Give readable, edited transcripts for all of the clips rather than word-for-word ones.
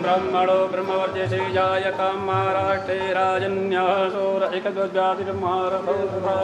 ब्रह्मणो ब्रह्मवर्चसे जायकां महाराष्ट्रे राजन्यः सोरैकद्वद्व्याधिर्मारभौभा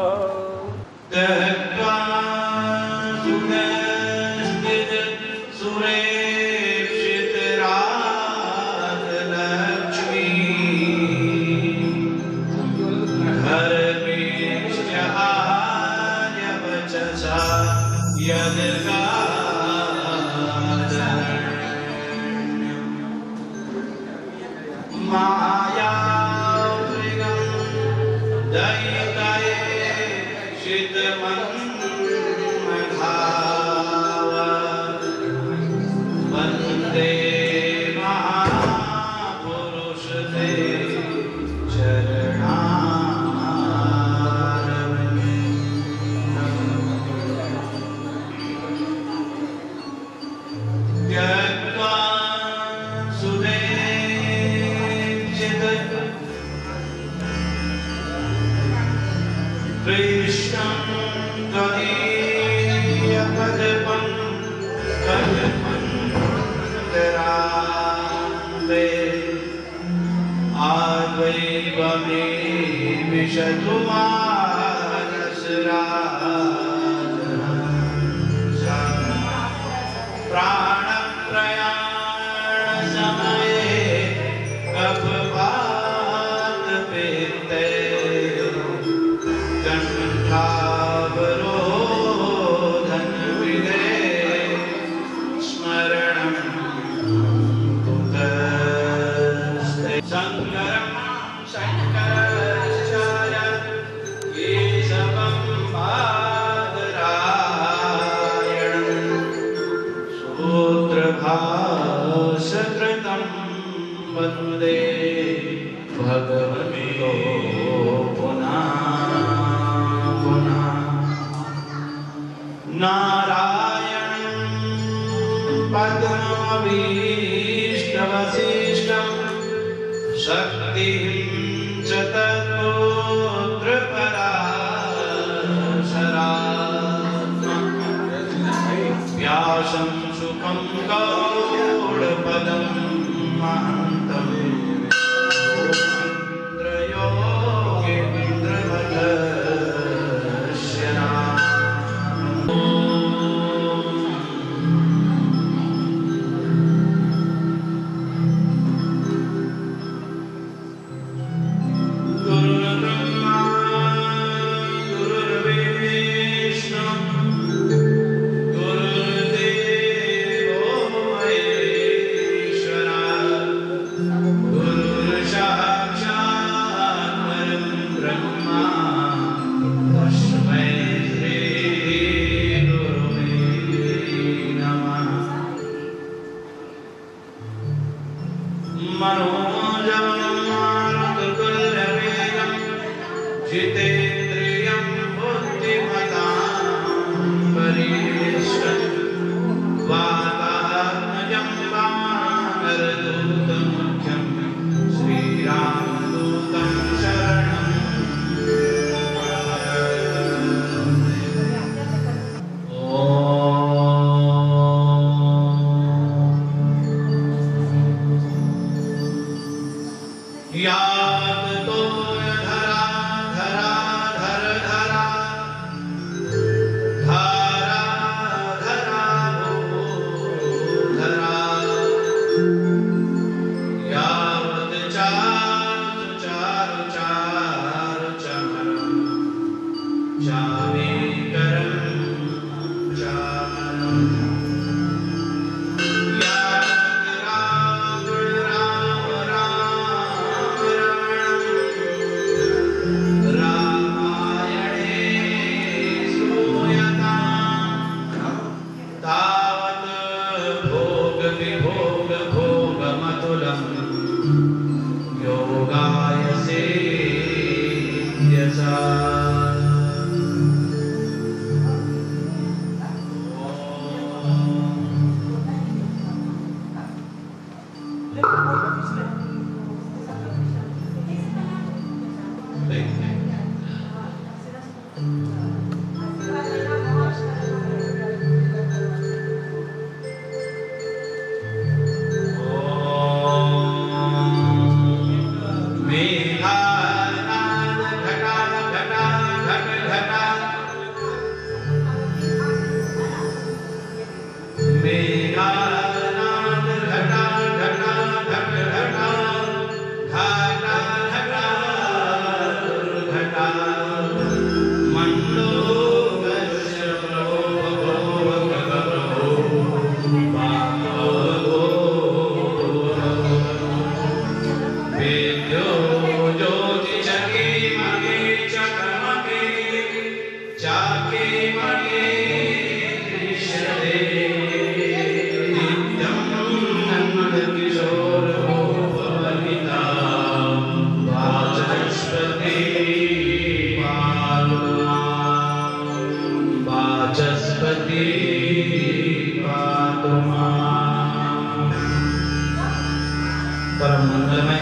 परम मंगलमय,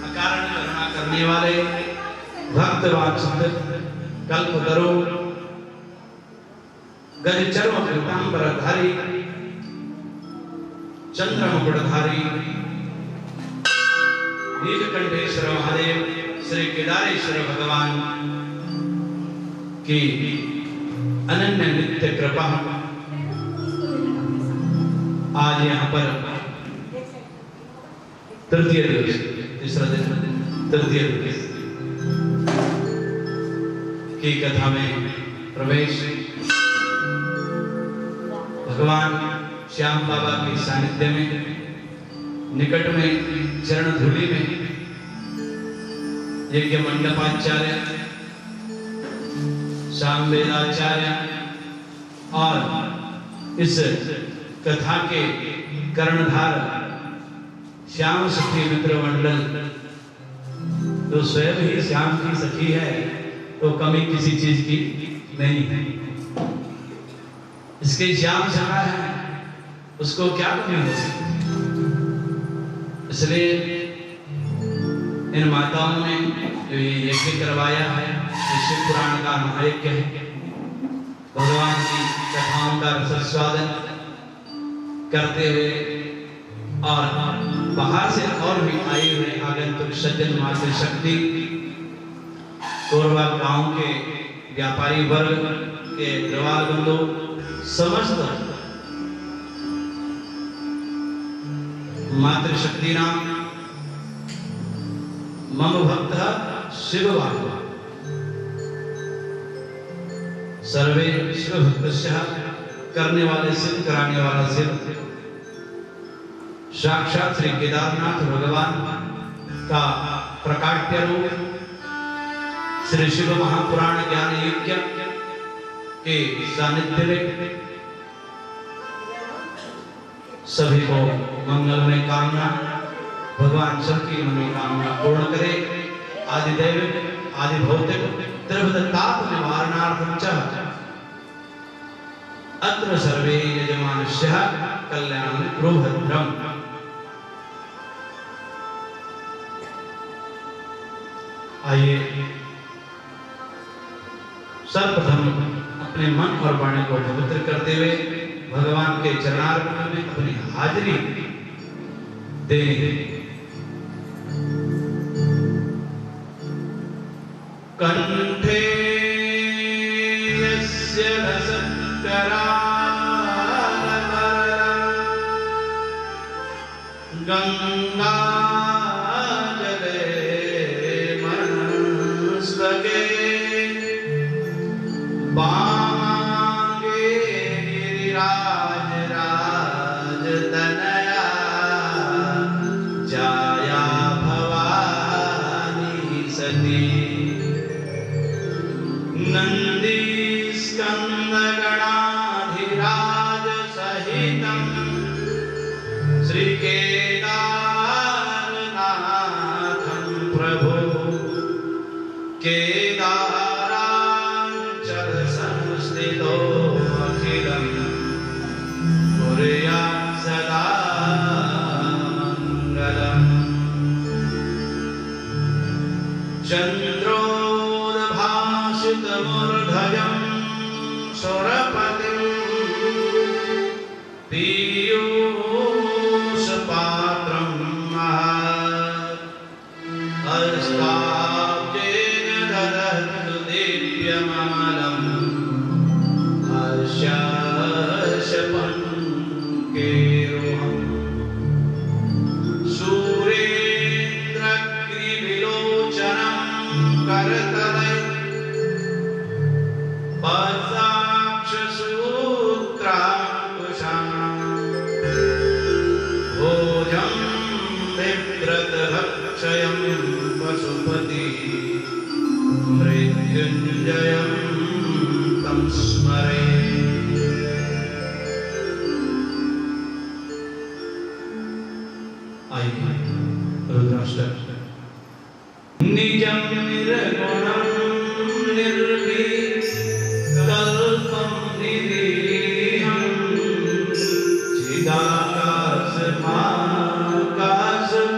अकारण करुणा करने वाले, भक्त वात्सल्य, कल्पतरु, गज चर्म पीतांबरधारी, चंद्र मुकुटधारी, नीलकंठेश्वर महादेव श्री केदारेश्वर भगवान की अनन्य नित्य कृपा आज यहाँ पर तृतीय दिवस, तीसरा दिन, तृतीय दिवस की कथा में प्रवेश। भगवान श्याम बाबा के सानिध्य में, निकट में चरण धूलि में यज्ञ मंडपाचार्य, श्याम वेदाचार्य और इस कथा के कर्णधार श्याम सखी मित्र मंडल तो स्वयं ही श्याम की सखी है, तो कमी किसी चीज की नहीं है। इसके श्याम चला है, उसको क्या कमी हो सकती। इसलिए इन माताओं ने जो ये यज्ञ करवाया है, शिव पुराण का महायज्ञ है, भगवान की कथाओं का रसस्वादन करते हुए और बाहर से और भी आए हुए आगंतुक सज्जन मातृशक्ति, कोरबा गांव के व्यापारी वर्ग के द्रवाल बंधु, समस्त मातृशक्ति नाम मम भक्त शिव बाबा सर्वे शिव भक्त करने वाले सिद्ध, कराने वाला सिद्ध, साक्षात श्री केदारनाथ भगवान का प्रकाट्य रूप श्री शिव महापुराण ज्ञान यज्ञ के सानिध्य में सभी को मंगलमय कामना, भगवान सबकी मनोकामना पूर्ण करे। आदि दैविक आदि भौतिक त्रिविध ताप निवारणार्थं च अत्र सर्वे यजमानस्यः कल्याणं प्रोभद्रम्। आइए सर्वप्रथम अपने मन और वाणी को पवित्र करते हुए भगवान के चरणार्पण में अपनी हाजिरी देंगे। कंठे यस्य रसकरा गंगा जले मनस्तके बामांगे गिरिराज राजतनया जाया भवानी सती नंदी स्कंद गणाधिराज सहितं श्री केदारनाथं प्रभु केदारांचल संस्थितो अखिलं कुर्यात् सदा मंगलम्। चंद्रोद्भासितमूर्धजं सुरपतिं पीयूषपात्रं महत् हस्ताब्जेन ददतु दिव्यमालम् हर्षशपङ्केरुहम्। सूरेन्द्रग्रिविलोचनं करतले भोजं बिभ्रतभक्षयं पशुपति मृत्युञ्जयं तं स्मरे। आइए रुद्राष्टक। निजं निर्गुणं निर्विकल्पं निरीहं चिदाकाशमाकाशपाशं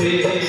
Hare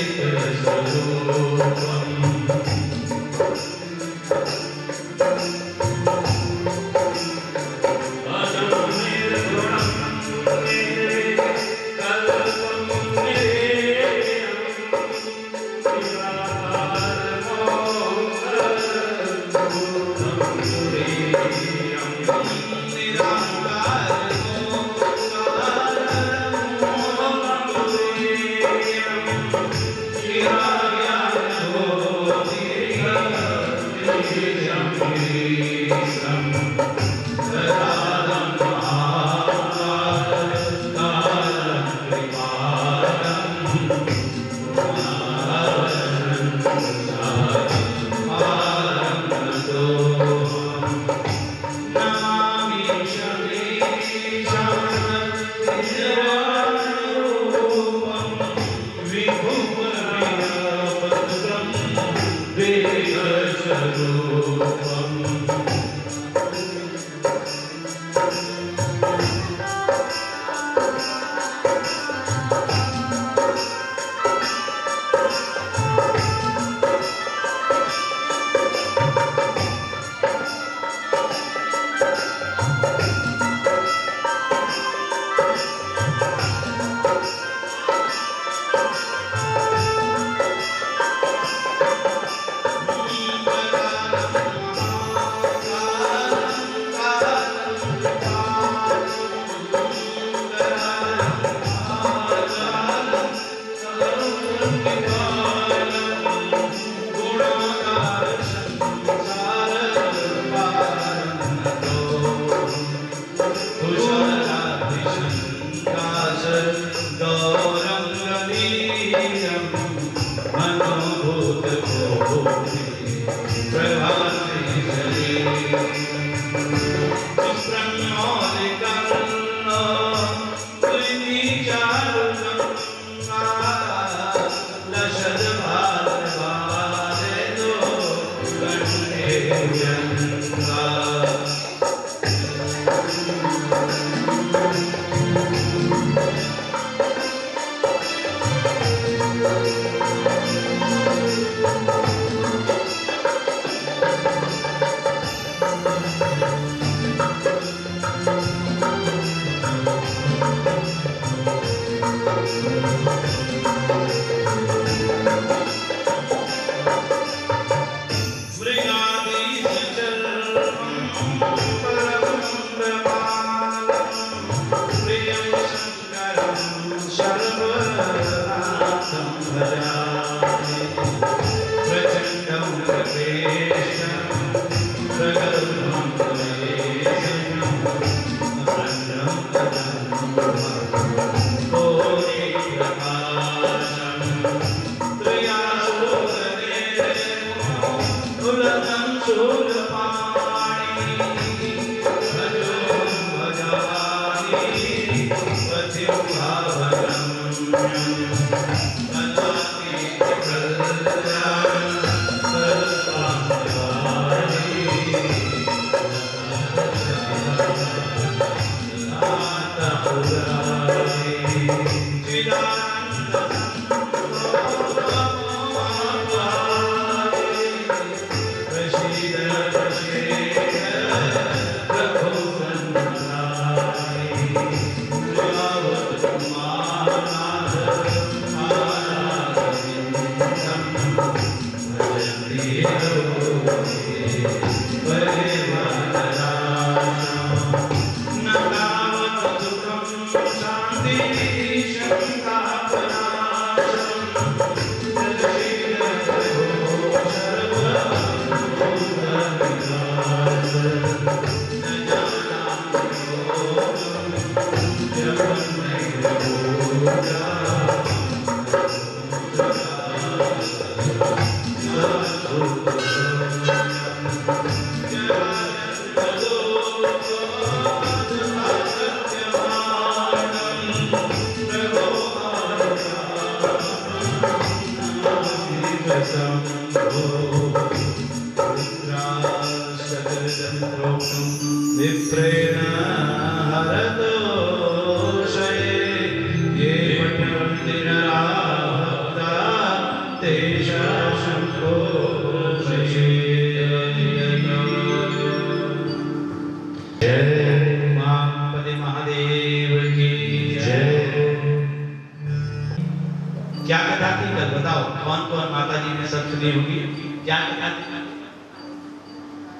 क्या कथा थी कल बताओ, कौन कौन माता जी ने सब सुनी होगी, क्या कथा थी,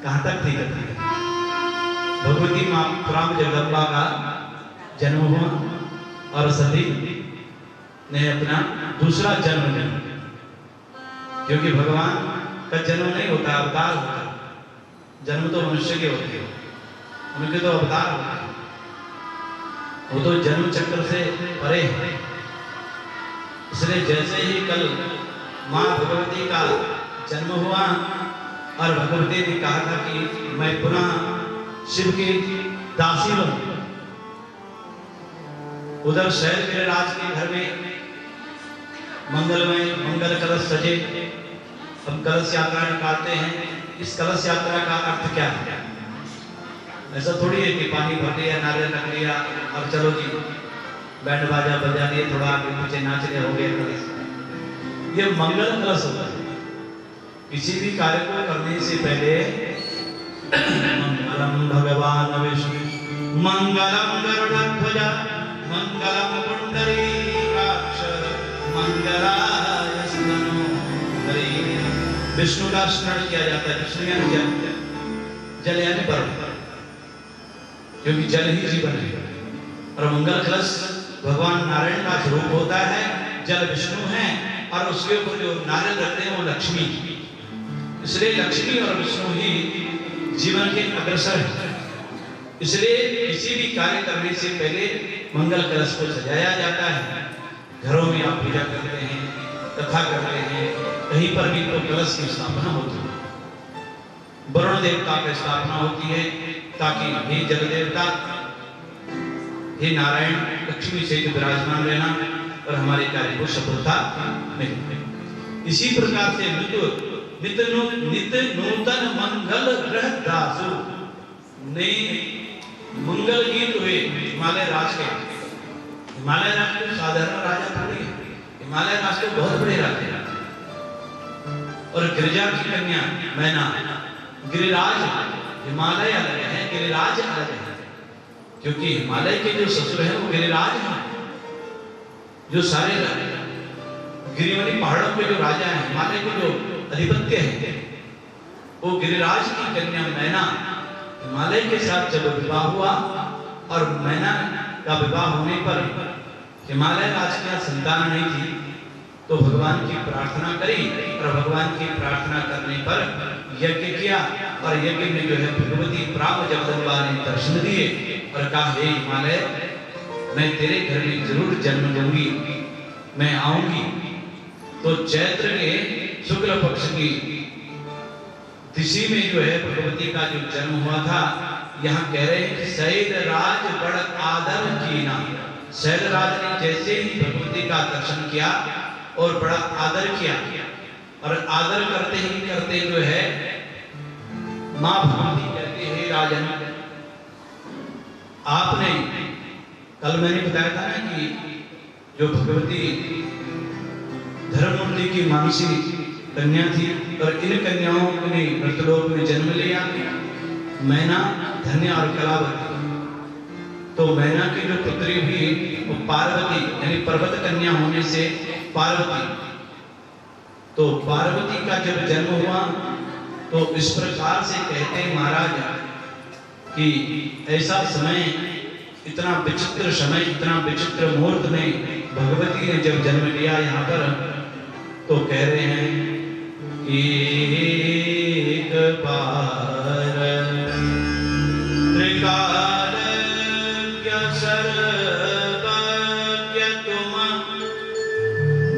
कहां तक थी कथा? भगवती मां राम जगदम्बा का जन्म हुआ और सती ने अपना दूसरा जन्म लिया, क्योंकि भगवान का जन्म नहीं होता, अवतार होता है। जन्म तो मनुष्य के होते हैं, उनके तो अवतार होते हैं, वो तो जन्म चक्र से परे है। इसलिए जैसे ही कल मां भगवती का जन्म हुआ और भगवती ने कहा था कि मैं पुनः शिव की दासी बनूं, उधर शैल गिरिराज के घर में मंगलमय मंगल कलश सजे। हम कलश यात्रा निकालते हैं, इस कलश यात्रा का अर्थ क्या है? ऐसा थोड़ी है कि पानी भर लिया, नारियल रख लिया और चलो जी बैंड बाजा बजा लिए, थोड़ा आगे पीछे नाचने हो गए कलश। ये मंगल कलश होता है। किसी भी कार्य को करने से पहले मंगलम भगवान विष्णु मंगलम गरुड़ध्वज मंगलम पुंडरीकाक्ष मंगलाय स्तनोहरि। विष्णु का स्मरण किया जाता है। विष्णु यानी जल यानी परम, क्योंकि जल ही जीवन है। और मंगल कलश भगवान नारायण का स्वरूप होता है, जल विष्णु है और उसके ऊपर जो नारियल रखते हैं वो लक्ष्मी। इसलिए लक्ष्मी और विष्णु ही जीवन के अग्रसर है। इसलिए किसी भी कार्य करने से पहले मंगल कलश को सजाया जाता है। घरों में आप पूजा करते हैं, कथा करते हैं, कहीं पर भी तो कलश की स्थापना होती है। वरुण देवता की स्थापना होती है ताकि हे जल देवता, हे नारायण, लक्ष्मी से विराजमान रहना और हमारे कार्य को सफलता मिले। इसी प्रकार से नित्य नूतन मंगल ग्रह दासु नए मंगल गीत हुए हिमालय राज के। हिमालय राज के साधारण राजा थोड़ी है, हिमालय राज के बहुत बड़े राजा हैं। और गिरिजा की कन्या मैना, गिरिराज हिमालय अलग है, गिरिराज अलग है, क्योंकि हिमालय के जो ससुर हैं वो गिरिराज हैं। जो सारे गिरिवनी पहाड़ों के जो राजा हैं, हिमालय के जो अधिपत्य है, वो गिरिराज की कन्या मैना हिमालय के साथ जब विवाह हुआ और मैना का विवाह होने पर हिमालय राज की संतान नहीं थी, तो भगवान की प्रार्थना करी और भगवान की प्रार्थना करने पर यज्ञ किया और यज्ञ में जो है भगवती प्राम जगदम्बा ने दर्शन दिए और कहा, हे हिमालय, मैं तेरे घर में जरूर जन्म लूंगी, मैं आऊंगी। तो चैत्र के शुक्ल पक्ष की तिथि में जो है भगवती का जो जन्म हुआ था, यहाँ कह रहे हैं कि सैद राज बड़ आदर कीना। सैद राज ने जैसे ही भगवती का दर्शन किया और बड़ा आदर किया, और आदर करते ही करते जो है मां भगवती कहती है, राजन आपने कल मैंने बताया था ना कि जो भगवती धर्ममूर्ति की मानसी कन्या थी और इन कन्याओं ने मृतलोक में जन्म लिया, मैना, धन्य और कलावती। तो मैना की जो पुत्री हुई वो पार्वती यानी पर्वत कन्या होने से पार्वती। तो पार्वती का जब जन्म हुआ तो इस प्रकार से कहते हैं महाराज कि ऐसा समय, इतना विचित्र समय, इतना विचित्र मुहूर्त में भगवती ने जब जन्म लिया यहाँ पर, तो कह रहे हैं कि एक बार त्रिकालज्ञ सर्वज्ञ तुम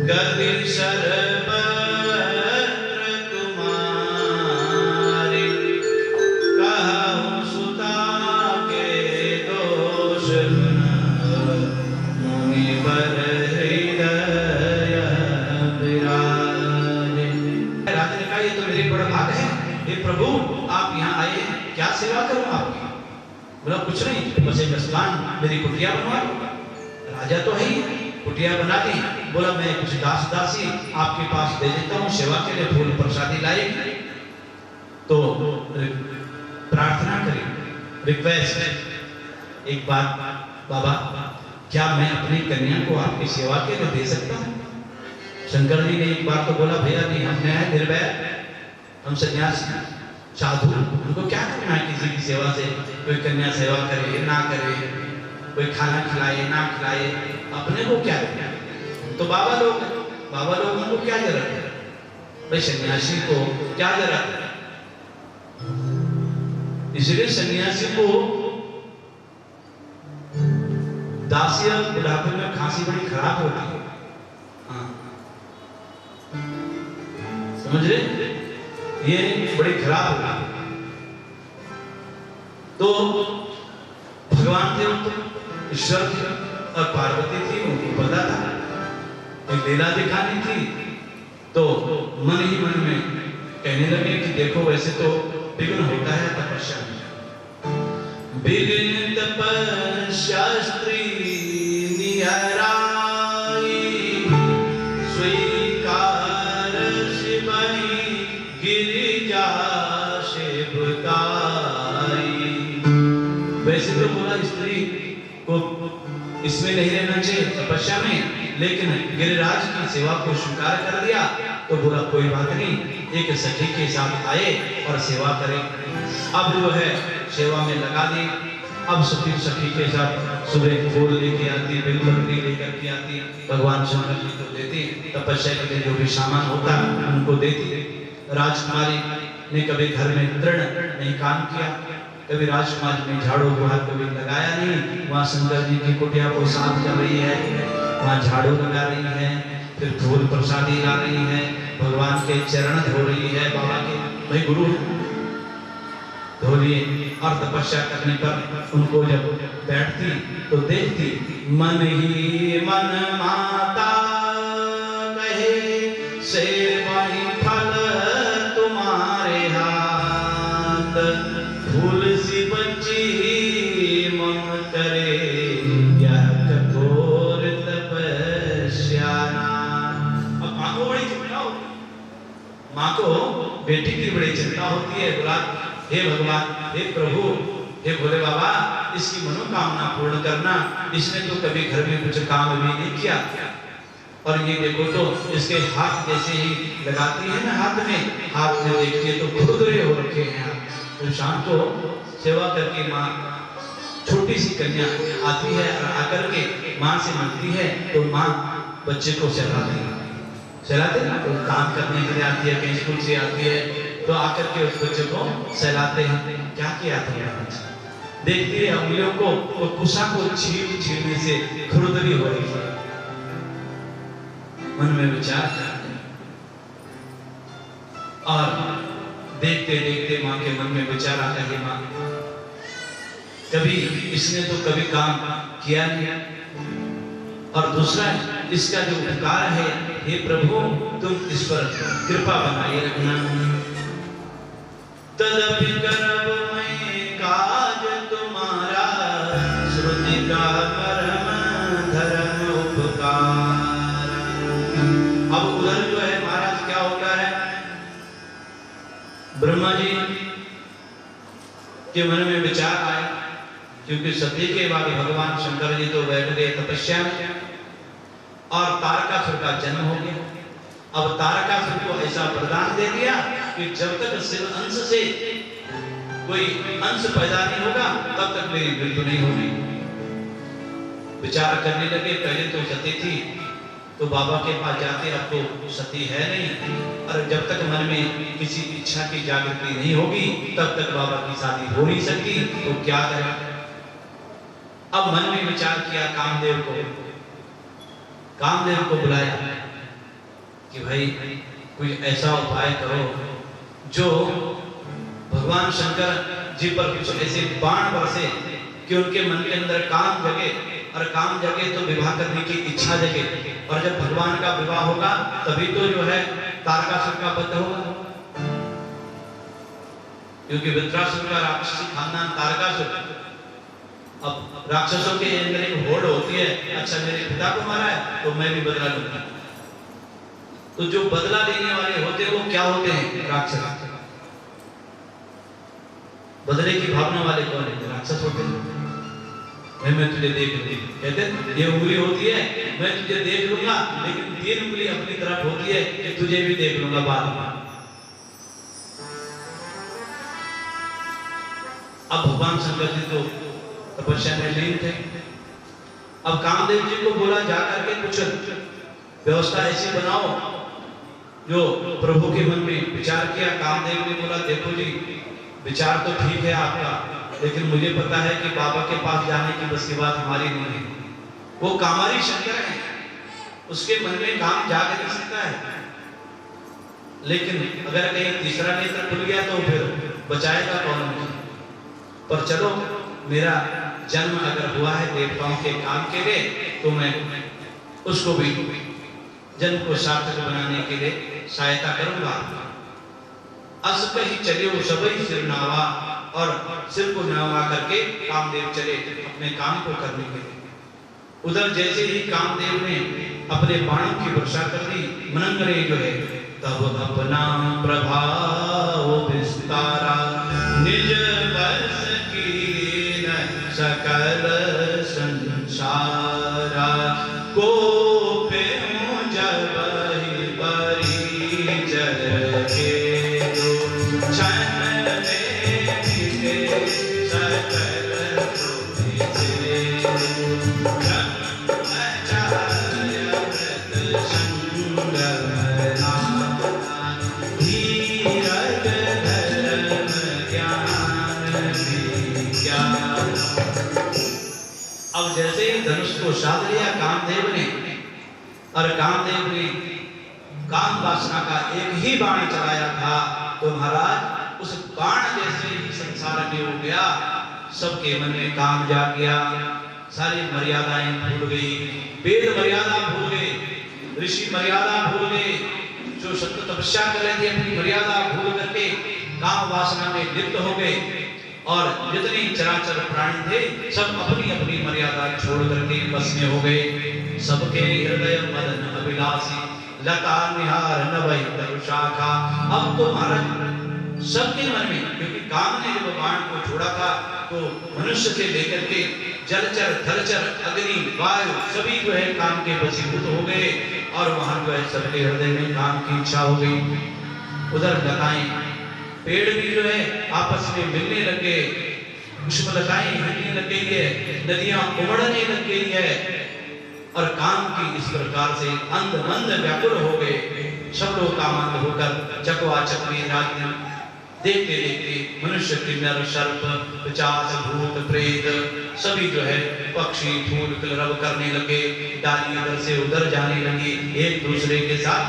गति सर्वत्र तुम्हारी, कहूँ सुता के दोष मुनिवर हृदय विराजे। राजा ने कहा, ये तो मेरे बड़ा भाग है, हे प्रभु आप यहाँ आए, क्या सेवा करूं आपकी? बोला कुछ नहीं, बस एक स्नान मेरी कुटिया बनवा। राजा तो है ही, कुटिया बना दी। बोला मैं कुछ दास दासी आपके पास दे देता हूँ, सेवा के लिए फूल प्रसादी लाए। तो प्रार्थना करी, रिक्वेस्ट, एक बात बाबा, क्या मैं अपनी कन्या को आपकी सेवा के लिए दे सकता हूँ? शंकर जी ने एक बार तो बोला, भैया नहीं, हमने है निर्भय, हम सन्यासी साधु, उनको क्या करना है किसी की सेवा से? कोई कन्या सेवा करे ना करे, कोई खाना खिलाए ना खिलाए, अपने को क्या करना? तो बाबा लोगों को क्या जरूरत है भाई? सन्यासी को क्या जरूरत है? इसलिए सन्यासी को दासी और बुढ़ापे में खांसी बड़ी खराब होती है। हाँ, समझ रहे? ये बड़ी खराब होती है। तो भगवान थे, ईश्वर थे और पार्वती थी, उनको पता था कि लीला दिखानी थी। तो मन ही मन में कहने लगे कि देखो वैसे तो विघ्न होता है तपस्या में, विघ्न तपस्या स्त्री निहराई, स्वीकार शिवई गिरिजा सेवकाई। वैसे तो बोला स्त्री को इसमें नहीं रहना चाहिए तपस्या में, लेकिन गिरिराज की सेवा को स्वीकार कर दिया। तो बोला कोई बात नहीं, एक सखी के साथ आए और सेवा करें। अब जो है सेवा में लगा दी। अब सखी के साथ सुबह फूल लेके आती, बेलपत्री लेकर के आती, भगवान शंकर जी को देती, तपस्या के लिए जो भी सामान होता उनको देती। राजकुमारी ने कभी घर में तृण नहीं काम किया, कभी राजकुमारी ने झाड़ू बुहार कभी लगाया नहीं। वहाँ शंकर जी की कुटिया को साफ कर रही है, वहाँ झाड़ू लगा रही है, फिर फूल प्रसादी ला रही है, भगवान के चरण धो रही है, बाबा के भाई गुरु धो लिए। और तपस्या करने पर उनको जब बैठती तो देखती, मन ही मन माता कहे से वही फल तुम्हारे हाथ, फूल सी बच्ची मन करे यह कठोर तपस्या। अब माँ को बड़ी चिंता होती है, माँ को बेटी की बड़ी चिंता होती है। बोला हे भगवान, हे प्रभु, हे भोले बाबा, इसकी मनोकामना पूर्ण करना। इसने तो कभी घर में कुछ काम भी नहीं किया, और ये देखो तो इसके हाथ जैसे ही लगाती है ना, हाथ में देखिए तो खुरदरे हो रखे हैं। तो शाम को सेवा करके माँ, छोटी सी कन्या आती है और आकर के माँ से मांगती है, तो माँ बच्चे को सहलाती है, ना, तो काम करने के लिए आती है, कहीं स्कूल से आती है, तो आकर के उस बच्चे को सहलाते हैं। क्या किया था देखती है उंगलियों को, तो कुशा को छीलने से खुरदरी हो रही है। मन में विचार करते हैं और देखते देखते माँ के मन में विचार आता है, माँ कभी इसने तो कभी काम किया नहीं, और दूसरा इसका जो उपकार है, हे प्रभु तुम इस पर कृपा बनाए रखना। तदपि करब मैं काज तुम्हारा, श्रुति का परम धर्म उपकार। अब उधर जो है महाराज क्या होता है, ब्रह्मा जी के मन में विचार आए, क्योंकि सती के बाद भगवान शंकर जी तो बैठ गए तपस्या में, और तारकासुर का जन्म हो गया। अब तारकासुर को ऐसा वरदान दे दिया कि जब तक शिव अंश से कोई अंश पैदा नहीं होगा तब तक मेरी मृत्यु नहीं होगी। विचार करने लगे, पहले तो सती थी तो बाबा के पास जाते, अब तो सती है नहीं, और जब तक मन में किसी इच्छा की जागृति नहीं होगी तब तक बाबा की शादी हो नहीं सकती, तो क्या करें। अब मन में विचार किया, कामदेव को बुलाया कि भाई कोई ऐसा उपाय करो जो भगवान शंकर जी पर कुछ ऐसे बाण बरसे कि उनके मन के अंदर काम जगे, और काम जगे तो विवाह करने की इच्छा जगे, और जब भगवान का विवाह होगा तभी तो जो है तारकासुर का वध होगा, क्योंकि वृत्रासुर का राक्षसी खानदान तारकासुर। अब राक्षसों के अंदर एक होड़ होती है, अच्छा मेरे पिता को मारा है तो मैं भी बदला लूंगा। तो जो बदला लेने वाले होते हैं वो क्या होते हैं, राक्षस। बदले की भावना वाले कौन है, राक्षस होते हैं। मैं तुझे देख लूंगी। कहते ये उंगली होती है मैं तुझे देख लूंगा, लेकिन 3 उंगली अपनी तरफ होती है कि तुझे भी देख लूंगा बाद में। अब भगवान शंकर जी तो तपस्या में लीन थे। अब कामदेव जी को बोला जाकर के कुछ व्यवस्था ऐसी बनाओ जो प्रभु के मन में विचार किया। कामदेव ने बोला देखो जी विचार तो ठीक है आपका, लेकिन मुझे पता है कि बाबा के पास जाने की बस की बात हमारी नहीं है। वो कामारी शंकर है, उसके मन में काम जाग नहीं सकता है। लेकिन अगर कहीं तीसरा नेत्र खुल गया तो फिर बचाएगा कौन मुझे। पर चलो मेरा जन्म अगर हुआ है देवताओं के काम के लिए तो मैं उसको भी जन्म को सार्थक बनाने के लिए सहायता करूंगा। अस कहीं चले वो सबई सिर नावा, और सिर को नवा करके कामदेव चले अपने काम को करने के लिए। उधर जैसे ही कामदेव ने अपने बाणों की वर्षा कर दी, मनंगरे जो है तब अपना प्रभाव विस्तारा, निज बस की न सकल संसारा, को पे जब ही बरी चल के अब जैसे ही धनुष को साध लिया कामदेव ने, और कामदेव ने काम वासना का एक ही बाण चलाया था, तो महाराज उस बाण जैसे ही संसार में हो गया। सबके मन में काम जाग गया, सारी मर्यादाएं भूल गई, वेद मर्यादा भूल गए, ऋषि मर्यादा भूल गए, जो सत्य तपस्या कर रहे थे अपनी मर्यादा भूल करके काम वासना में लिप्त हो गए। और जितने चराचर प्राणी थे सब अपनी अपनी मर्यादा छोड़ करके बस में हो गए। सबके हृदय मदन अभिलाषी, लता निहार नवै तरुशाखा। अब तो महाराज सबके मन में, क्योंकि काम ने जब बाण को छोड़ा था तो मनुष्य से लेकर के जलचर थलचर अग्नि वायु सभी जो है काम के वशीभूत हो गए, और वहां जो है सबके हृदय में काम की इच्छा हो गई। उधर लताएं पेड़ भी जो है आपस में मिलने लग गए, पुष्पलताएं हिलने लग गई है, नदियां उमड़ने लग गई है, और काम की इस प्रकार से अंध मंद व्याकुल हो गए। सब लोग कामांध होकर चकवा चकवी राज्य देखते देखते मनुष्य किन्नर सर्प पिशाच भूत प्रेत सभी जो है पक्षी फूल कलरव करने लगे, डाली इधर से उधर जाने लगी एक दूसरे के साथ।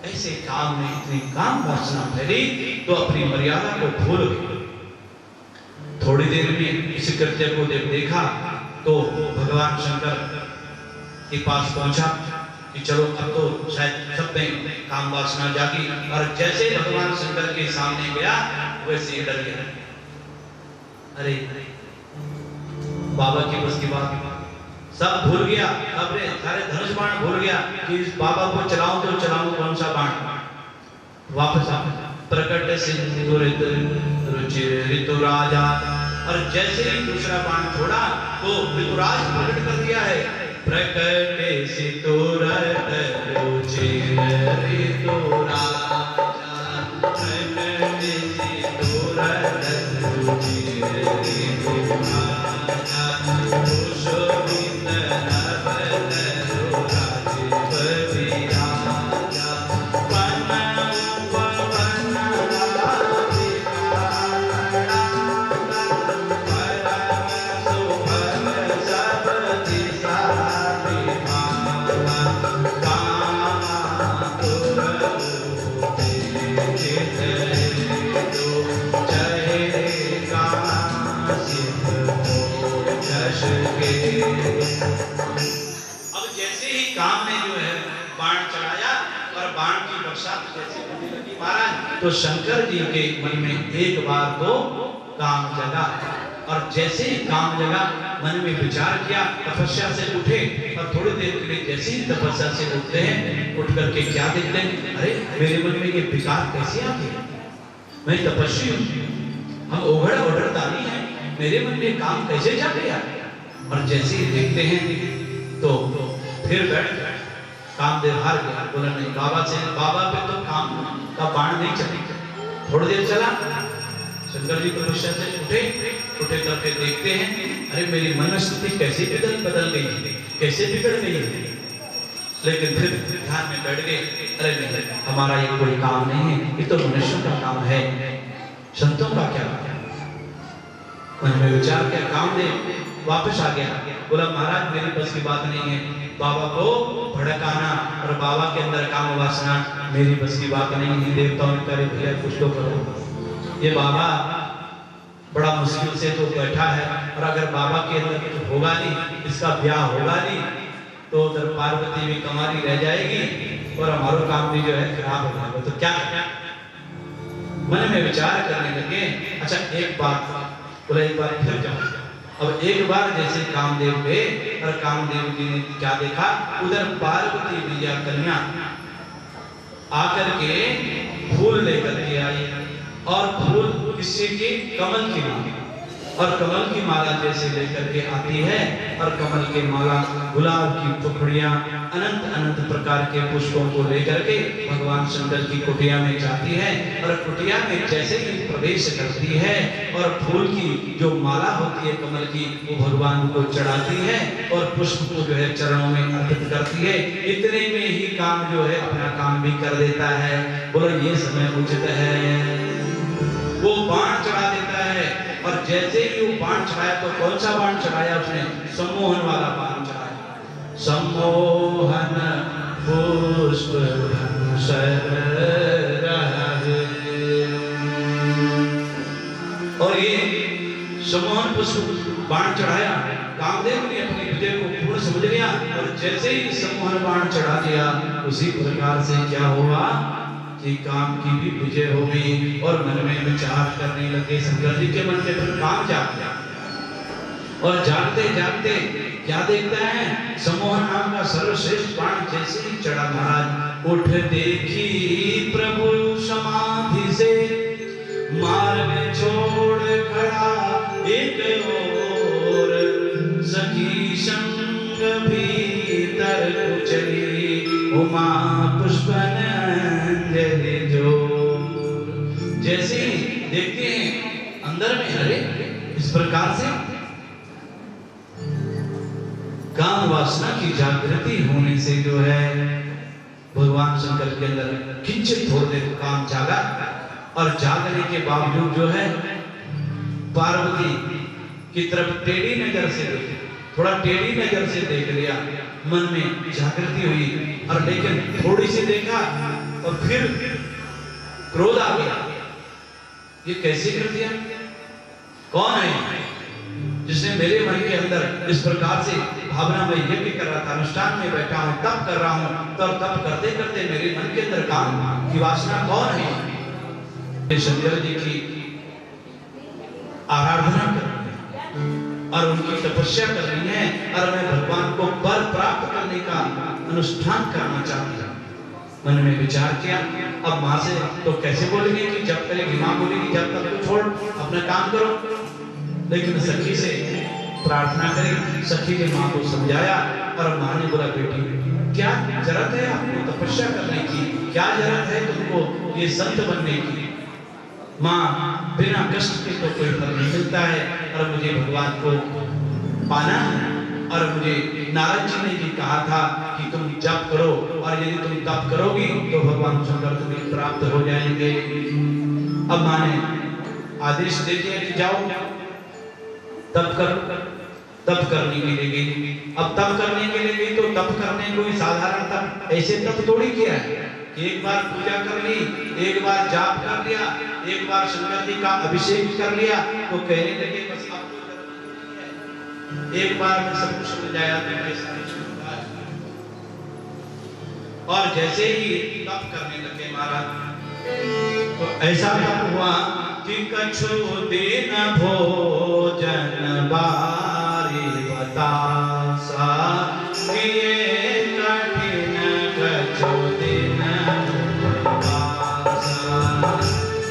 ऐसे काम में इतनी काम वासना फैली तो अपनी मर्यादा को भूल गए। थोड़ी देर में इस कृत्य को जब देखा तो भगवान शंकर के पास पहुंचा कि चलो अब तो शायद सब में काम वासना जागी, और जैसे भगवान शंकर के सामने गया वैसे डर गया। अरे बाबा की बस की बात सब भूल गया, अपने सारे धनुष बाण भूल गया कि इस बाबा को चलाऊं तो चलाऊं कौन सा बाण। वापस आ प्रकट सिंधु रुचिर ऋतुराजा, और जैसे ही दूसरा बाण छोड़ा तो ऋतुराज प्रकट कर दिया है। प्रकट सिंधु रुचिर ऋतुराजा, प्रकट सिंधु रुचिर ऋतुराजा, अब जैसे ही काम ने जो है बाण चलाया और बाण की वर्षा जैसे होने लगी महाराज, तो शंकर जी के मन में एक बार तो काम जगा, और जैसे ही काम जगा मन में विचार किया, तपस्या से उठे, और थोड़ी देर के लिए जैसे ही तपस्या से उठते हैं उठ करके क्या देखते हैं, अरे मेरे मन में ये विकार कैसे आ गया, मैं तपस्वी हूँ, हम ओघड़ ओढ़ड़दानी हैं, मेरे मन में काम कैसे जा गया। और जैसे ही देखते हैं तो फिर बैठ गए। कामदेव हार गया, बोला नहीं बाबा से, बाबा पे तो काम का बाण नहीं चलेगा। थोड़ी देर चला, शंकर जी तपस्या से उठे करके देखते हैं, अरे मेरी मनस्थिति कैसे बदल गई है, कैसे बिगड़ गई है। लेकिन फिर ध्यान में बैठ गए, अरे नहीं हमारा ये कोई काम नहीं है, ये तो मनुष्यों का काम है, संतों का क्या काम। मन में विचार किया, कामदेव वापस आ गया, बोला महाराज मेरी बस की बात नहीं है, बाबा को भड़काना और बाबा के अंदर काम वासना मेरी बस की बात नहीं है। देवताओं ने कहा भैया कुछ तो करो, ये बाबा बड़ा मुश्किल से तो बैठा है, और अगर बाबा के अंदर कुछ होगा नहीं, इसका ब्याह होगा नहीं, तो उधर पार्वती भी कमारी रह जाएगी और हमारा काम भी जो है खराब हो जाएगा, तो क्या मन में विचार करने लगे। अच्छा एक बात बोला, एक बार फिर जाओ। अब एक बार जैसे कामदेव गए और कामदेव जी ने क्या देखा, उधर पार्वती मैया कन्या आकर के फूल लेकर के आई, और फूल किसी की कमल की माला, और कमल की माला जैसे लेकर के आती है, और कमल के माला गुलाब की टुकड़ियां अनंत अनंत प्रकार के पुष्पों को लेकर के भगवान शंकर की कुटिया में जाती है, और कुटिया में जैसे ही प्रवेश करती है और फूल की जो माला होती है कमल की वो भगवान को चढ़ाती है, और पुष्प को जो है चरणों में अर्पित करती है, इतने में ही काम जो है अपना काम भी कर देता है। बोलो ये समय उचित है, वो बाण चढ़ा देता है, और जैसे ही वो बाण चढ़ाया तो कौन सा बाण चढ़ाया उसने, सम्मोहन वाला बाण चढ़ाया। सम्मोहन पुष्प और ये सम्मोहन पुष्प बाण चढ़ाया। कामदेव ने अपने विजय को पूर्ण समझ लिया, और जैसे ही सम्मोहन बाण चढ़ा दिया उसी प्रकार से क्या हुआ कि काम की भी विजय हो गई, और मन में विचार करने लगे। शंकर जी के मन में फिर काम जाग गया, और जागते जागते क्या देखता है, सम्मोहन नाम का सर्वश्रेष्ठ बाण जैसे ही चढ़ा महाराज, उठ देखी प्रभु समाधि से, मार्ग छोड़ खड़ा एक और, सखी संग भीतर चली, उमा पुष्पन जो। जैसे ही देखते हैं अंदर में, अरे इस प्रकार से काम वासना की जागृति होने से जो है भगवान शंकर के अंदर किंचित थोड़ी देर काम जागा, और जागने के बावजूद जो है पार्वती की तरफ टेढ़ी नजर से देखे, थोड़ा टेढ़ी नजर से देख लिया, मन में जागृति हुई, और लेकिन थोड़ी सी देखा और फिर क्रोध आ गया, ये कैसे कर दिया, कौन है जिसने मेरे मन के अंदर इस प्रकार से भावना में यज्ञ कर रहा था, अनुष्ठान में बैठा हूं, तप कर रहा हूं, तो तप करते करते मेरे मन के अंदर काम की वासना कौन है। शंकर जी की आराधना करनी है और उनकी तपस्या करनी है, और मैं भगवान को वर प्राप्त करने का अनुष्ठान करना चाहती हूँ। मन में विचार किया, अब माँ से तो कैसे बोलेंगे कि जब करेगी, माँ बोलेगी जब तक तो छोड़ अपना काम करो, लेकिन सखी से प्रार्थना करी, सखी ने माँ को समझाया, और माँ ने बोला बेटी क्या जरूरत है आपको तपस्या करने की, क्या जरूरत है तुमको ये संत बनने की, माँ बिना कष्ट के तो कोई फल नहीं मिलता है, और मुझे भगवान को पाना है, और मुझे नारद जी ने भी कहा था कि तुम जप करो, और यदि तुम तप करोगी तो भगवान शंकर तुम्हें प्राप्त हो जाएंगे। अब माँ ने आदेश दे दिया कि जाओ तप करो, तप करने के लिए गई। अब तप करने के लिए गई तो तप करने कोई साधारण तप ऐसे तप थोड़ी किया है, एक बार पूजा कर ली, एक बार जाप कर लिया, एक बार शंकर जी का अभिषेक कर लिया, तो कहने लगे बस अब तो एक बार में सब कुछ हो जाएगा, तो ऐसा और जैसे ही तप करने लगे महाराज, तो ऐसा तप हुआ कि कछु दिन भोजन बारी बतासा, किए कठिन कछु दिन उपवासा,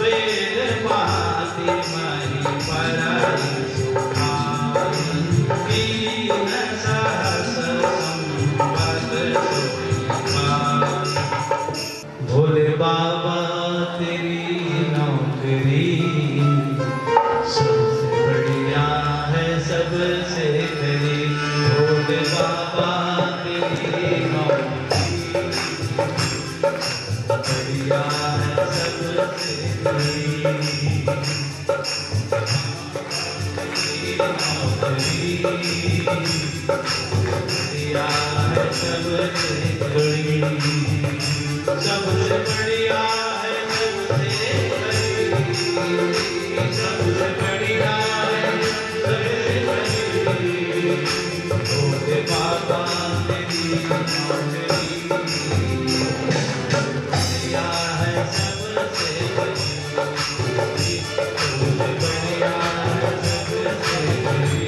वेद पाति मही परई सुखाई, बढ़िया है सबसे बड़ी, सबसे बढ़िया है सबसे बड़ी, सबसे बढ़िया है सबसे बड़ी, भोले बाबा तेरी नौकरी, बढ़िया है सबसे बड़ी, भोले बढ़िया है सबसे बड़ी।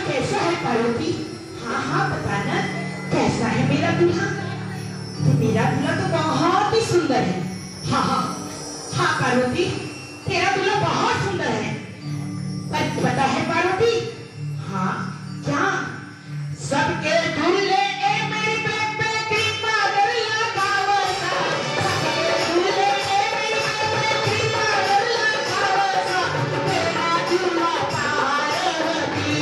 कैसा है पार्वती? हाँ हाँ बताना, कैसा है मेरा दूल्हा? मेरा दूल्हा तो बहुत ही सुंदर है। हाँ हाँ हाँ पार्वती, तेरा दूल्हा बहुत सुंदर है। पर पता है पार्वती? हाँ क्या? सबके दूल्हे ए मेरी बेबे की पागल लगावसा, सबके दूल्हे ए मेरी बेबे की पागल लगावसा, तेरा दूल्हा पार्वती,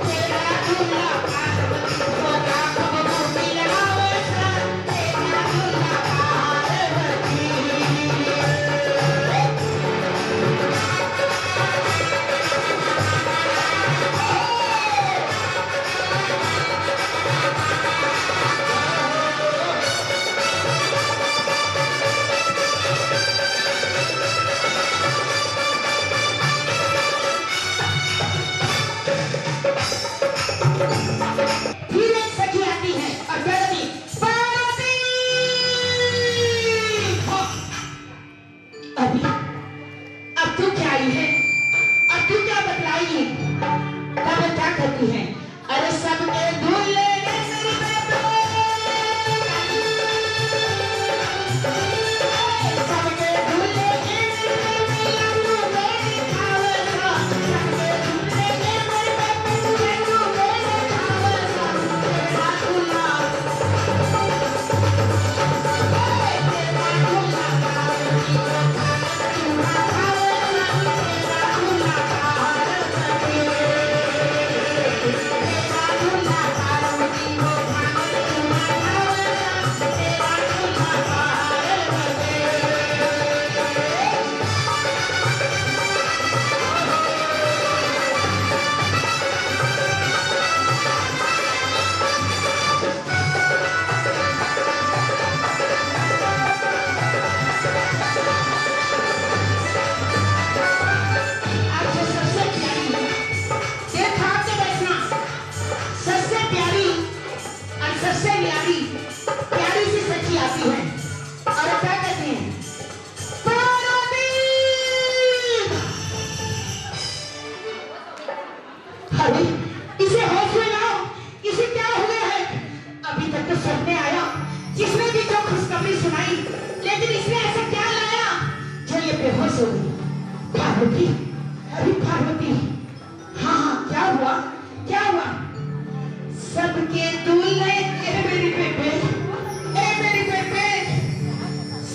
तेरा दूल्हा पार्वती को आँखों को मिलावसा, तेरा दूल्हा पार्वती। फिर एक सखी आती है और कहती पार्वती, अभी अब तू क्या आई है? अब तू क्या बतलाई है? तब वो क्या करती है? अरे सबके दूल्हे ने मेरी बेबे, सबके दूल्हे ने मेरी बेबे लड्डू मेरी खावसा, सबके दूल्हे ने मेरी बेबे लड्डू मेरी खावसा, तेरा दूल्हा, तेरा दूल्हा पार्वती को दूल्हा खावसा, तेरा दूल्हा पार्वती, तेरा दूल्हा पार्वती को दूल्हा खावसा, तेरा दूल्हा पार्वती। आपसे सबसे प्यारी, देखा आपके बैठना, सबसे प्यारी और सबसे न्यारी, प्यारी सी सखी आती है और क्या कहती है? पार्वती, अरे इसे होश में लाओ, इसे क्या हो गया है? अभी तक तो सपने आया जिसने भी जो खुशखबरी सुनाई, लेकिन इसने ऐसा क्या लाया जो ये बेहोश हो गई? पार्वती, अरे पार्वती, हाँ हाँ क्या हुआ? क्या हुआ? सबके दूल्हे ए मेरी बेबे, ए मेरी बेबे,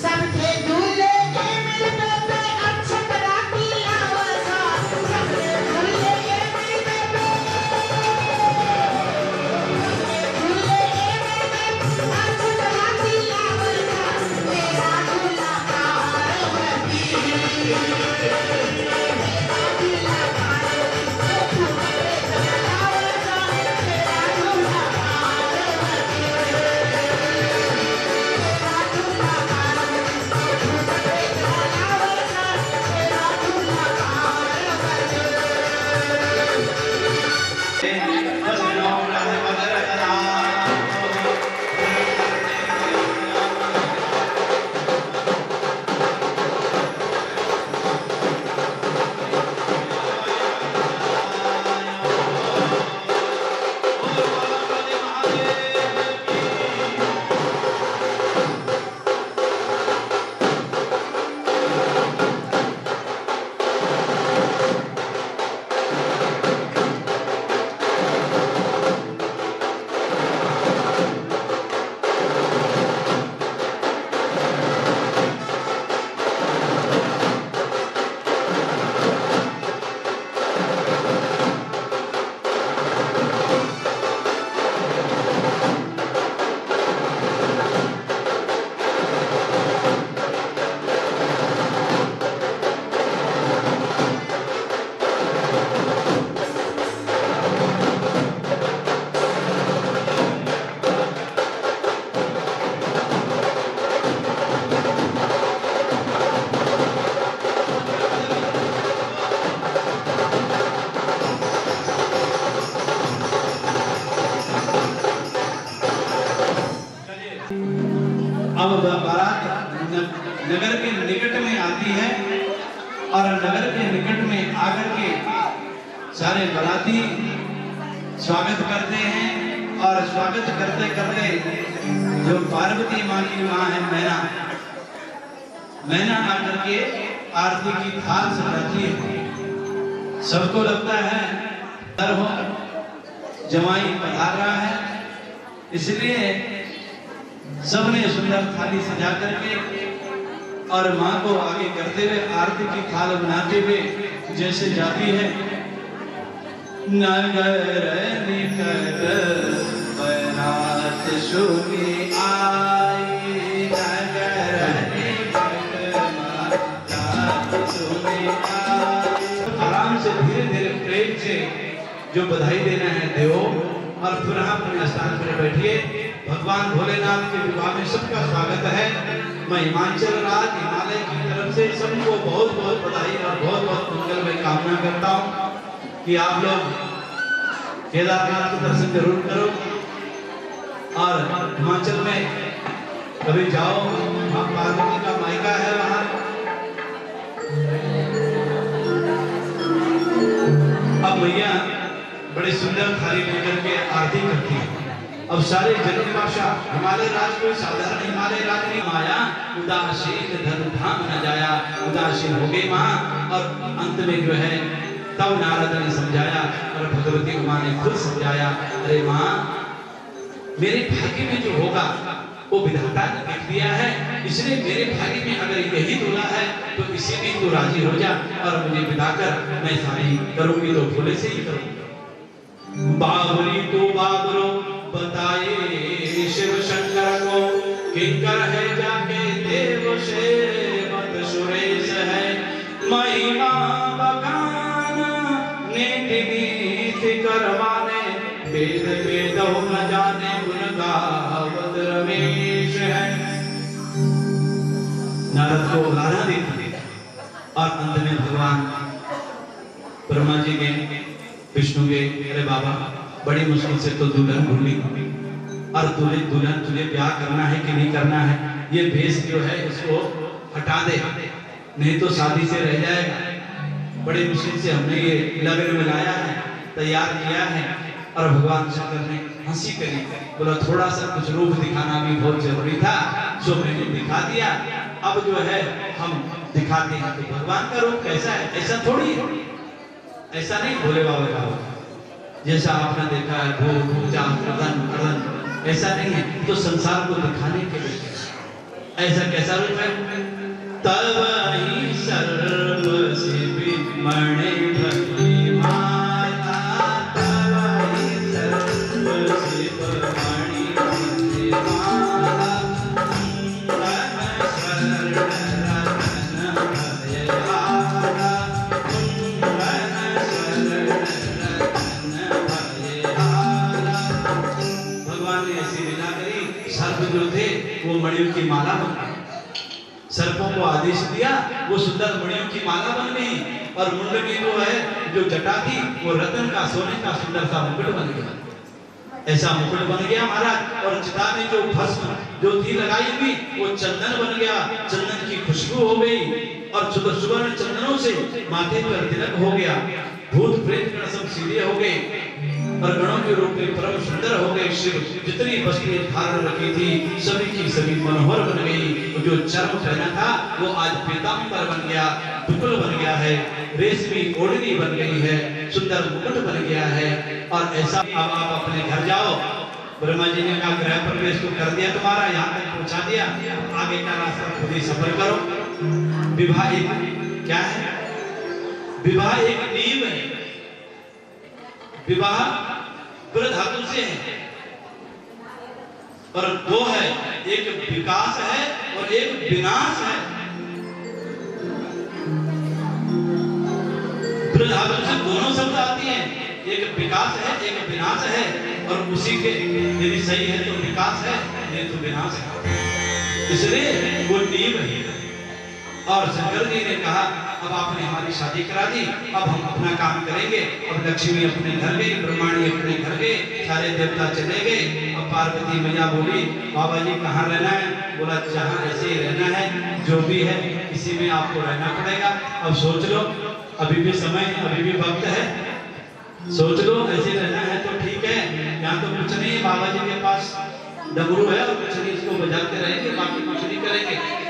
सबके दूल्हे ए मेरी बेबे अक्षत राखी लावसा, सबके दूल्हे ए मेरी बेबे, सबके दूल्हे ए मेरी बेबे अक्षत राखी लावसा, तेरा दूल्हा पार्वती, तेरा दूल्हा पार्वती को दूल्हा लावसा, तेरा दूल्हा पार्वती, तेरा दूल्हा पार्वती को दूल्हा लावसा, तेरा दूल्हा अब बारात नगर के निकट में आती है और नगर के निकट में आकर के सारे बाराती स्वागत करते हैं और स्वागत करते करते जो पार्वती माँ की माँ है मैना, मैना आकर के आरती की थाल सजाती है। सबको लगता है डर हो, जवाई पधार रहा है, इसलिए सबने सुंदर थाली सजा करके और माँ को आगे करते हुए आरती की थाल बनाते हुए जैसे जाती है। नगर निकट बरात सुनी आई, नगर निकट बरात सुनी आई। आराम से धीरे धीरे प्रेम से जो बधाई देना है देवो और पुनः अपने स्थान पर बैठिए। भगवान भोलेनाथ के विवाह में सबका स्वागत है। मैं हिमाचल राज हिमालय की तरफ से सबको बहुत बहुत बधाई और बहुत बहुत मंगल में कामना करता हूँ कि आप लोग केदारनाथ के दर्शन जरूर करो और हिमाचल में कभी जाओ, मां पार्वती का मायका है वहां। अब मैया बड़े सुंदर थाली लेकर के आरती करती है। अब सारे जगत भाषा हिमालय राज कोई साधारण हिमालय राज नहीं, माया उदासीन धन धाम न जाया, उदासीन हो गई माँ। और अंत में जो है तब नारद ने समझाया और भगवती माँ ने खुद समझाया, अरे माँ मेरे भाग्य में जो होगा वो विधाता ने लिख दिया है, इसलिए मेरे भाग्य में अगर यही दूल्हा है तो इसी में तू राजी हो जा और मुझे विदा कर, मैं शादी करूंगी तो भोले से ही करूंगी। बाबरी तो बाबरो बताए शिव शंकर को, किंकर है जाके देव से मत सुरेश है, महिमा बखान नीति नीति करवाने, वेद वेद न जाने गुण गावत रमेश है। नारद को लाना देती और अंत में भगवान ब्रह्मा जी के विष्णु के, अरे बाबा बड़ी मुश्किल से तो दुल्हन ढूंढी और दुल्हन तुझे ब्याह करना है कि नहीं करना है, ये भेष जो है उसको हटा दे, नहीं तो शादी से रह जाएगा। बड़ी मुश्किल से हमने ये लगन में लाया है, तैयार किया है। और भगवान शंकर ने हंसी करी, बोला थोड़ा सा कुछ रूप दिखाना भी बहुत जरूरी था, जो मैंने दिखा दिया, अब जो है हम दिखाते हैं। तो भगवान का रूप कैसा है, ऐसा थोड़ी, ऐसा नहीं भोले बाबा का जैसा आपने देखा है भूत पूजा अर्दन, ऐसा नहीं है। तो संसार को दिखाने के लिए ऐसा कैसा रूप है। तब ही सर्व से मणि भक्ति माला, तब ही सर्व से मणि भक्ति माला, जो थे वो मणियों की माला बन गए। सर्पों को आदेश दिया, वो सुंदर मणियों की माला बन गई और मुंड में जो है जो जटा थी वो रत्न का सोने का सुंदर सा मुकुट बन गया। ऐसा मुकुट बन गया महाराज। और चिता में जो भस्म जो थी लगाई हुई वो चंदन बन गया, चंदन की खुशबू हो गई और सुवर्ण चंदनों से माथे पर तिलक हो गया। भूत प्रेत गण सब सीधे हो गए और गणों के रूप में परम सुंदर हो गए। शिव जितनी वस्तुएं धारण रखी थी सभी की सभी मनोहर बन गई। जो चर्म पहना था वो आज पीतांबर बन गया, टुकल बन गया है, रेशमी ओढ़नी बन गई है, सुंदर मुकुट बन गया है। और ऐसा अब आप अपने घर जाओ। ब्रह्मा जी ने कहा गृह प्रवेश तो कर दिया तुम्हारा, यहाँ तक पहुँचा दिया, आगे का रास्ता खुद ही सफर करो। विवाह एक क्या है, विवाह एक नींव है। विवाह ब्र धातु से है और दो है, एक विकास है और एक विनाश है। ब्र धातु से दोनों शब्द आती हैं, एक विकास है एक विनाश है। और उसी के यदि सही है तो विकास है, नहीं तो विनाश है। इसलिए वो नींव है। और शंकर जी ने कहा अब आपने हमारी शादी करा दी, अब हम अपना काम करेंगे। अब लक्ष्मी अपने घर गई, ब्रह्माणी अपने घर गए, सारे देवता चले गए। अब पार्वती मैया बोली बाबा जी कहाँ रहना है? बोला जहाँ ऐसे ही रहना है, जो भी है इसी में आपको रहना पड़ेगा। अब सोच लो, अभी भी समय, अभी भी वक्त है, सोच लो ऐसे रहना है तो ठीक है, यहाँ तो कुछ नहीं, बाबा जी के पास डमरू है और कुछ नहीं, इसको बजाते रहेंगे, बाकी कुछ नहीं करेंगे।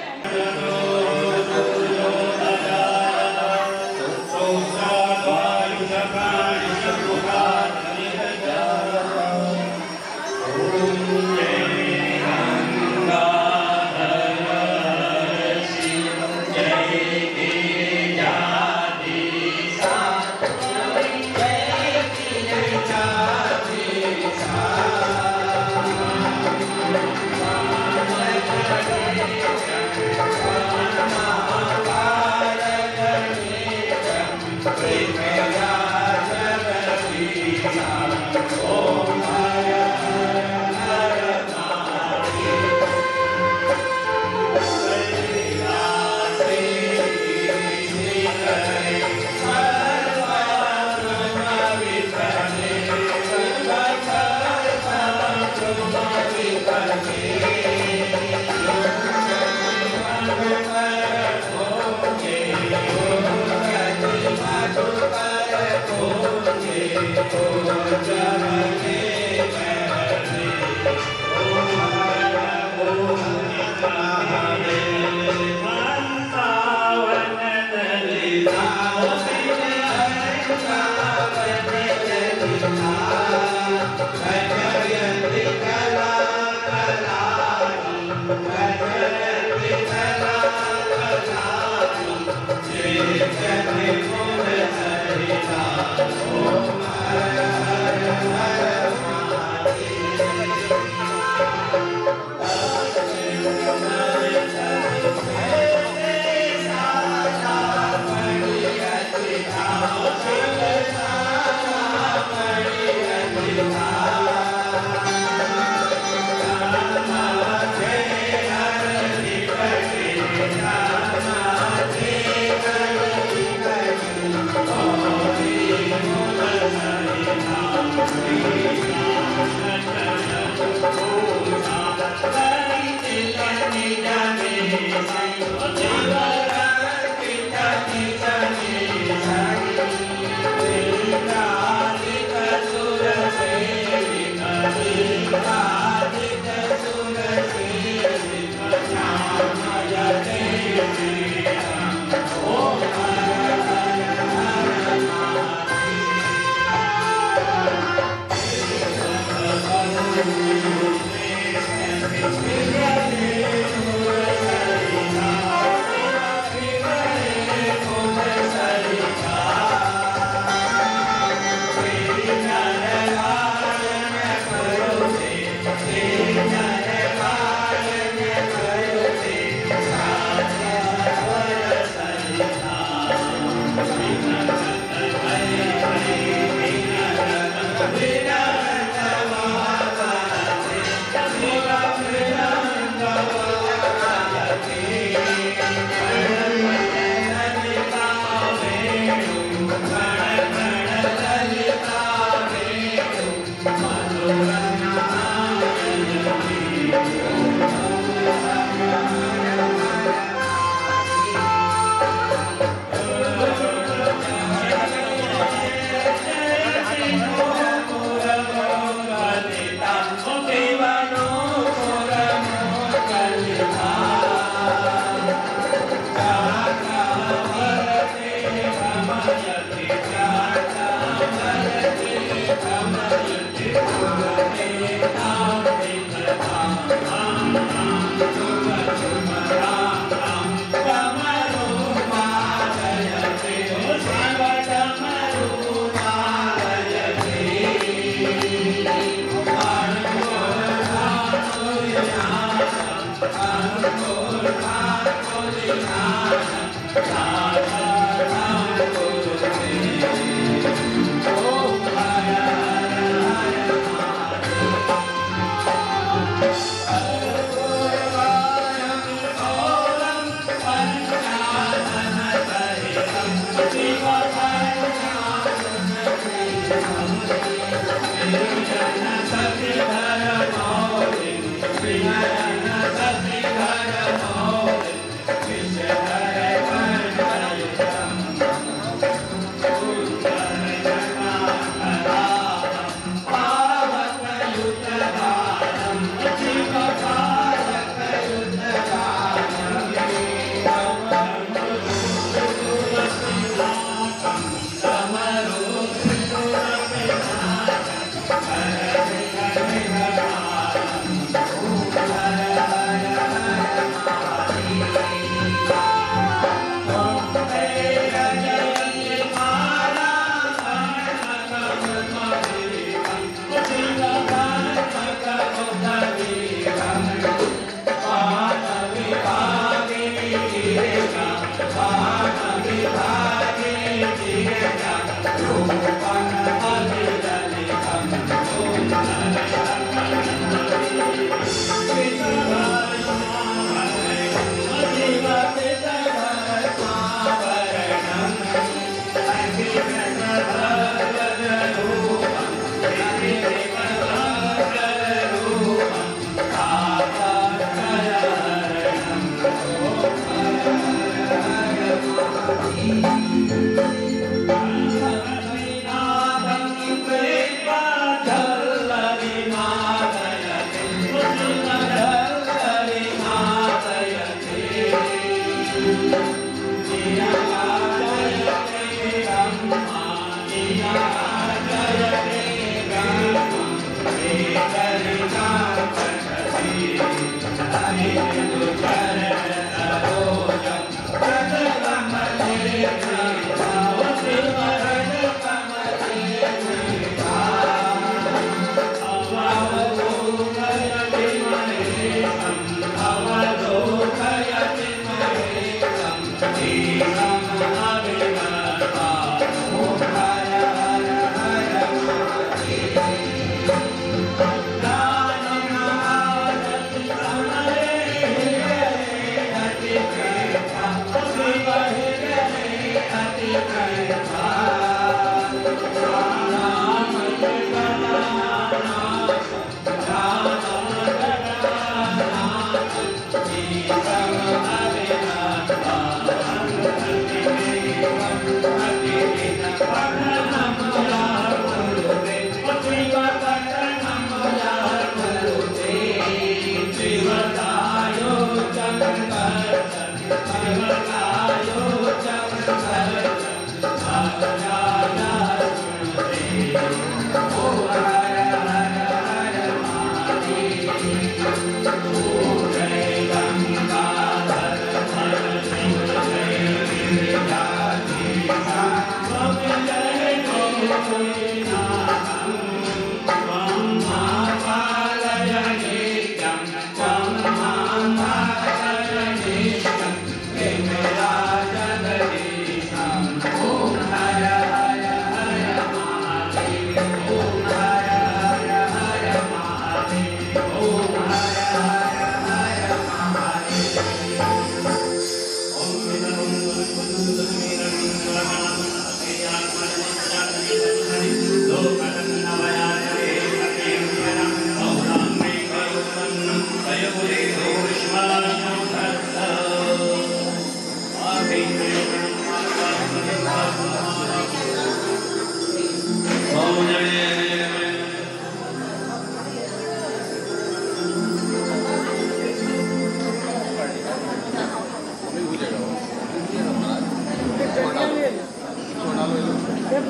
है।